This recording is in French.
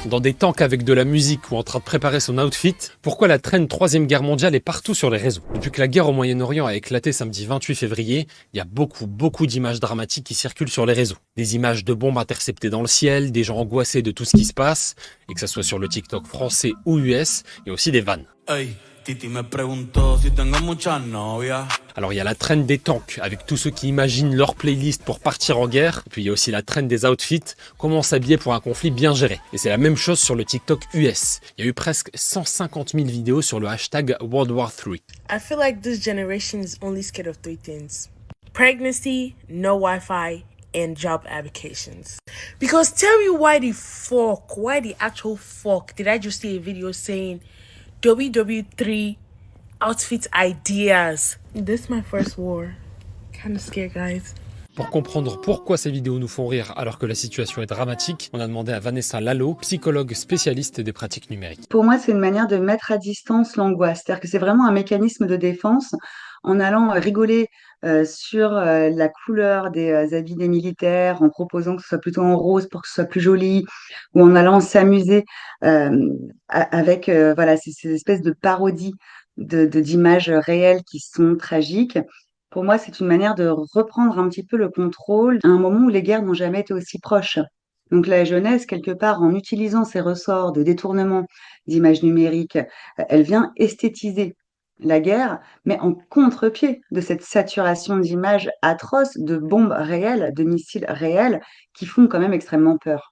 dans des tanks avec de la musique ou en train de préparer son outfit, pourquoi la traîne Troisième Guerre mondiale est partout sur les réseaux. Depuis que la guerre au Moyen-Orient a éclaté samedi 28 février, il y a beaucoup d'images dramatiques qui circulent sur les réseaux. Des images de bombes interceptées dans le ciel, des gens angoissés de tout ce qui se passe, et que ça soit sur le TikTok français ou US, il y a aussi des vannes. Hey, Titi me preguntó si tengo muchas novias. Alors il y a la traîne des tanks, avec tous ceux qui imaginent leur playlist pour partir en guerre. Et puis il y a aussi la traîne des outfits, comment s'habiller pour un conflit bien géré. Et c'est la même chose sur le TikTok US. Il y a eu presque 150 000 vidéos sur le hashtag World War III. I feel like this generation is only scared of three things: pregnancy, no Wi-Fi, and job applications. Because tell me why the actual fuck did I just see a video saying WW3 outfit ideas? This is my first war. Kind of scared, guys. Pour comprendre pourquoi ces vidéos nous font rire alors que la situation est dramatique, on a demandé à Vanessa Lalo, psychologue spécialiste des pratiques numériques. Pour moi, c'est une manière de mettre à distance l'angoisse. C'est-à-dire que c'est vraiment un mécanisme de défense en allant rigoler sur la couleur des habits des militaires, en proposant que ce soit plutôt en rose pour que ce soit plus joli, ou en allant s'amuser avec voilà, ces espèces de parodies d'images réelles qui sont tragiques. Pour moi, c'est une manière de reprendre un petit peu le contrôle à un moment où les guerres n'ont jamais été aussi proches. Donc la jeunesse, quelque part, en utilisant ces ressorts de détournement d'images numériques, elle vient esthétiser la guerre, mais en contre-pied de cette saturation d'images atroces, de bombes réelles, de missiles réels, qui font quand même extrêmement peur.